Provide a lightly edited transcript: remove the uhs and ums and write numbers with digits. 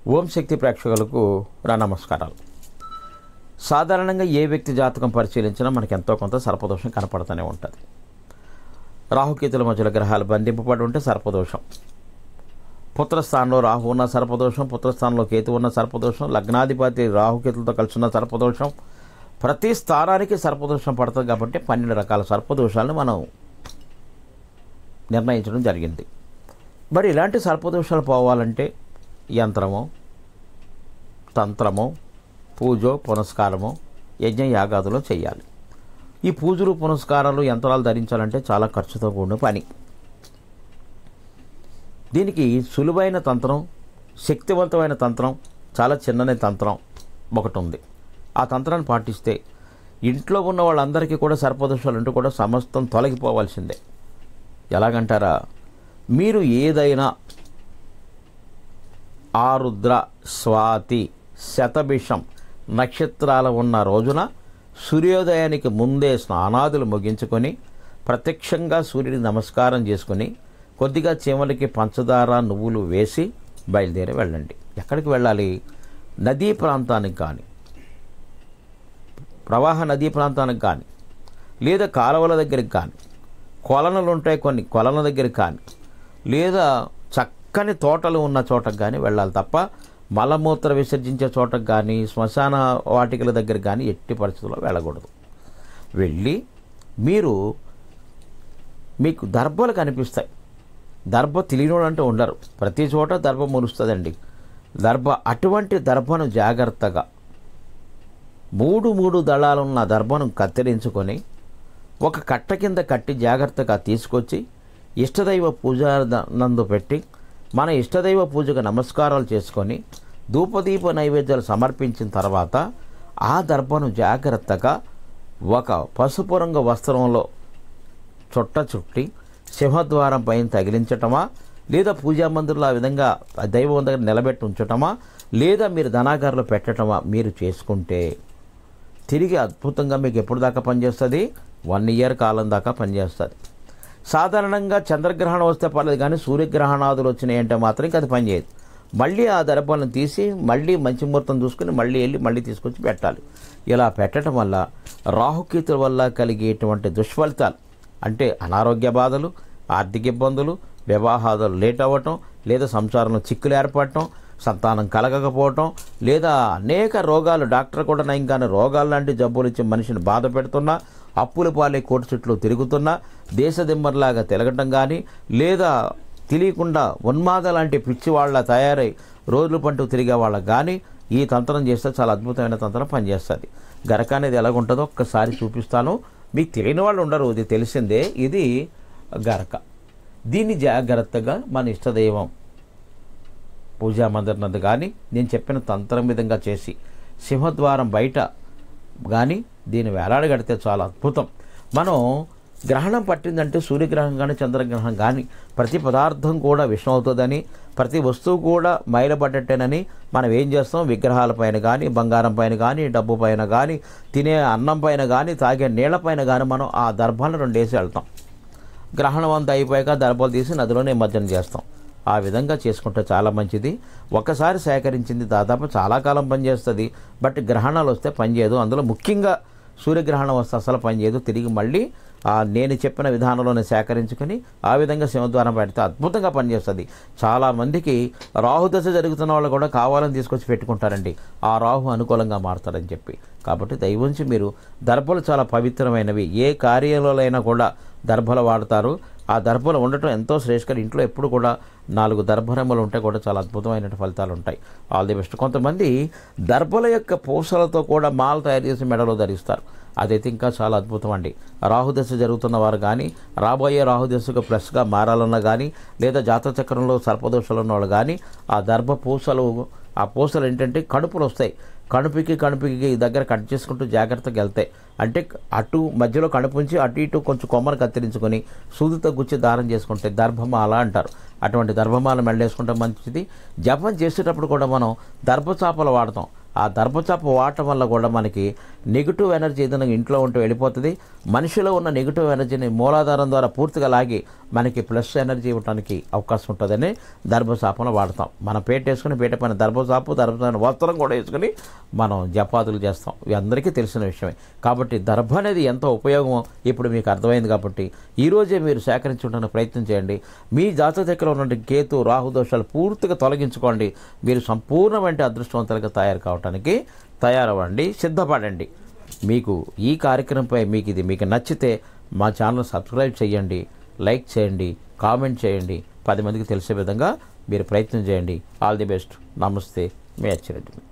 ఓం శక్తి ప్రేక్షకులకు నా నమస్కారాలు. సాధారణంగా ఏ వ్యక్తి జాతకం పరిశీలించినా మనకు ఎంతో కొంత సర్పదోషం కనపడుతూనే ఉంటుంది. రాహుకేతుల మధ్యలో గ్రహాలు బంధింపబడి ఉంటే సర్పదోషం, పుత్రస్థానంలో రాహు ఉన్న సర్పదోషం, పుత్రస్థానంలో కేతు ఉన్న సర్పదోషం, లగ్నాధిపతి రాహుకేతులతో కలిసి ఉన్న సర్పదోషం, ప్రతి స్థానానికి సర్పదోషం పడుతుంది. కాబట్టి 12 రకాల సర్పదోషాలను మనం నిర్ణయించడం జరిగింది. మరి ఇలాంటి సర్పదోషాలు పోవాలంటే యంత్రమో, తంత్రమో, పూజో, పునస్కారమో, యజ్ఞ యాగాదులో చేయాలి. ఈ పూజలు, పునస్కారాలు, యంత్రాలు ధరించాలంటే చాలా ఖర్చుతో కూడిన పని. దీనికి సులువైన తంత్రం, శక్తివంతమైన తంత్రం, చాలా చిన్ననే తంత్రం ఒకటి ఉంది. ఆ తంత్రాన్ని పాటిస్తే ఇంట్లో ఉన్న వాళ్ళందరికీ కూడా సర్పదోషాలు ఉంటూ కూడా సమస్తం తొలగిపోవాల్సిందే. ఎలాగంటారా, మీరు ఏదైనా ఆరుద్ర, స్వాతి, శతభిషం నక్షత్రాలు ఉన్న రోజున సూర్యోదయానికి ముందే స్నానాదులు ముగించుకొని ప్రత్యక్షంగా సూర్యుడికి నమస్కారం చేసుకుని కొద్దిగా చీమలకి పంచదార, నువ్వులు వేసి బయలుదేరి వెళ్ళండి. ఎక్కడికి వెళ్ళాలి? నదీ ప్రాంతానికి కానీ, ప్రవాహ నదీ ప్రాంతానికి కానీ, లేదా కాలువల దగ్గరికి కానీ, కొలనులు ఉంటాయి కొన్ని కొలల దగ్గరికి కానీ, లేదా చక్కని తోటలు ఉన్న చోటకు కానీ వెళ్ళాలి తప్ప మలమూత్ర విసర్జించే చోటకు కానీ, శ్మశాన వాటికల దగ్గర కానీ ఎట్టి పరిస్థితుల్లో వెళ్ళకూడదు. వెళ్ళి మీకు దర్భలు కనిపిస్తాయి. దర్భ తెలియనోడు అంటూ ఉండరు, ప్రతి చోట దర్భ మురుస్తుందండి. అటువంటి దర్భను జాగ్రత్తగా 3 దళాలున్న దర్భను కత్తిరించుకొని ఒక కట్ట కింద కట్టి జాగ్రత్తగా తీసుకొచ్చి ఇష్టదైవ పూజ నందు పెట్టి మన ఇష్టదైవ పూజకు నమస్కారాలు చేసుకొని ధూపదీప నైవేద్యాలు సమర్పించిన తర్వాత ఆ దర్భను జాగ్రత్తగా ఒక పసుపు రంగు వస్త్రంలో చుట్టి సింహద్వారం పైన తగిలించటమా, లేదా పూజా మందిరంలో ఆ విధంగా దైవం దగ్గర నిలబెట్టి ఉంచటమా, లేదా మీరు ధనాగారులో పెట్టటమా మీరు చేసుకుంటే తిరిగి అద్భుతంగా మీకు ఎప్పుడు దాకా పనిచేస్తుంది? 1 ఇయర్ కాలం దాకా పనిచేస్తుంది. సాధారణంగా చంద్రగ్రహణం వస్తే పర్లేదు, కానీ సూర్యగ్రహణాదులు వచ్చినాయంటే మాత్రం ఇంకా అది పనిచేయదు. మళ్ళీ ఆ దర్భలను తీసి మళ్ళీ మంచి ముహూర్తం చూసుకుని మళ్ళీ తీసుకొచ్చి పెట్టాలి. ఇలా పెట్టడం వల్ల రాహుకేతుల వల్ల కలిగేటువంటి దుష్ఫలితాలు అంటే అనారోగ్య బాధలు, ఆర్థిక ఇబ్బందులు, వివాహాలు లేట్ అవ్వటం, లేదా సంసారంలో చిక్కులు ఏర్పడటం, సంతానం కలగకపోవటం, లేదా అనేక రోగాలు, డాక్టర్ కూడా నయం కానీ రోగాలు లాంటి జబ్బులు ఇచ్చి మనిషిని బాధ పెడుతున్నా, అప్పుల పాలే కోటి చుట్టూ తిరుగుతున్నా, దేశదిమ్మర్లాగా తిరగటం కానీ, లేదా తెలియకుండా ఉన్మాద లాంటి పిచ్చి వాళ్ళ తయారై రోజులు పంటూ తిరిగే వాళ్ళకి కానీ ఈ తంత్రం చేస్తే చాలా అద్భుతమైన తంత్రం పనిచేస్తుంది. గరక అనేది ఎలాగుంటుందో ఒక్కసారి చూపిస్తాను. మీకు తెలియని వాళ్ళు ఉండరు, ఇది తెలిసిందే. ఇది గరక. దీన్ని జాగ్రత్తగా మన ఇష్టదైవం పూజా మందిరం కానీ నేను చెప్పిన తంత్రం విధంగా చేసి సింహద్వారం బయట కానీ దీన్ని వేలాడగడితే చాలా అద్భుతం. మనం గ్రహణం పట్టిందంటే సూర్యగ్రహణం కానీ చంద్రగ్రహణం కానీ ప్రతి పదార్థం కూడా విషం అవుతుందని, ప్రతి వస్తువు కూడా మైలపడ్డట్టేనని మనం ఏం చేస్తాం? విగ్రహాల పైన కానీ, బంగారం పైన కానీ, డబ్బు పైన కానీ, తినే అన్నం పైన కానీ, తాగే నీళ్ల పైన కానీ మనం ఆ దర్భాలను 2 వేసి వెళ్తాం. గ్రహణం అంతా అయిపోయాక దర్భాలు తీసి నదిలో నిమజ్జనం చేస్తాం. ఆ విధంగా చేసుకుంటే చాలా మంచిది. ఒక్కసారి సేకరించింది దాదాపు చాలా కాలం పనిచేస్తుంది. బట్ గ్రహణాలు వస్తే పనిచేయదు. అందులో ముఖ్యంగా సూర్యగ్రహణం వస్తే అసలు పనిచేయదు. తిరిగి మళ్ళీ నేను చెప్పిన విధానంలోనే సేకరించుకొని ఆ విధంగా సింహద్వారం పెడితే అద్భుతంగా పనిచేస్తుంది. చాలామందికి రాహుదశ జరుగుతున్న వాళ్ళు కూడా కావాలని తీసుకొచ్చి పెట్టుకుంటారండి, ఆ రాహు అనుకూలంగా మారుతారని చెప్పి. కాబట్టి దయవుంచి మీరు దర్భలు చాలా పవిత్రమైనవి. ఏ కార్యంలోనైనా కూడా దర్భలు వాడతారు. ఆ దర్భలు ఉండటం ఎంతో శ్రేష్ఠకరం. ఇంట్లో ఎప్పుడు కూడా 4 దర్భరమ్మలు ఉంటే కూడా చాలా అద్భుతమైన ఫలితాలు ఉంటాయి. All the best. కొంతమంది దర్భల యొక్క పూసలతో కూడా మాల తయారు చేసి మెడలో ధరిస్తారు. అదైతే ఇంకా చాలా అద్భుతం అండి. రాహుదశ జరుగుతున్న వారు కానీ, రాబోయే రాహుదశకు ప్లస్గా మారాలన్నా కానీ, లేదా జాతక చక్రంలో సర్పదోషాలు ఉన్న వాళ్ళు కానీ ఆ దర్భ పూసలు, ఆ పూసలు ఏంటంటే కణుపులు వస్తాయి. కణుపుకి దగ్గర కట్ చేసుకుంటూ జాగ్రత్తగా వెళ్తాయి. అంటే అటు మధ్యలో కణుపుంచి అటు ఇటు కొంచెం కొమ్మను కత్తిరించుకొని సూదితో గుచ్చి దారం చేసుకుంటే దర్భమాల అంటారు. అటువంటి దర్భమాల మెళ్ళేసుకుంటే మంచిది. జపం చేసేటప్పుడు కూడా మనం దర్భచాపలు వాడతాం. ఆ దర్భచాప వాడటం వల్ల కూడా మనకి నెగిటివ్ ఎనర్జీ ఏదైనా ఇంట్లో ఉంటే వెళ్ళిపోతుంది. మనిషిలో ఉన్న నెగిటివ్ ఎనర్జీని మూలాధారం ద్వారా పూర్తిగా లాగి మనకి ప్లస్ ఎనర్జీ ఇవ్వడానికి అవకాశం ఉంటుందని దర్భచాపంలో వాడతాం. మనం పేట వేసుకుని పేట పైన దర్భచాపం వస్త్రం కూడా వేసుకుని మనం జపాదులు చేస్తాం. ఇవి అందరికీ తెలిసిన విషయమే. కాబట్టి దర్భ అనేది ఎంతో ఉపయోగమో ఇప్పుడు మీకు అర్థమైంది. కాబట్టి ఈరోజే మీరు సేకరించడానికి ప్రయత్నం చేయండి. మీ జాతక దగ్గర ఉన్నటువంటి కేతు రాహు దోషాలు పూర్తిగా తొలగించుకోండి. మీరు సంపూర్ణమైన అదృష్టవంతులుగా తయారవడానికి తయారవ్వండి, సిద్ధపడండి. మీకు ఈ కార్యక్రమంపై మీకు నచ్చితే మా ఛానల్ సబ్స్క్రైబ్ చేయండి, లైక్ చేయండి, కామెంట్ చేయండి. 10 మందికి తెలిసే విధంగా మీరు ప్రయత్నం చేయండి. All the best. నమస్తే, మీ అచ్చిరెడ్డి.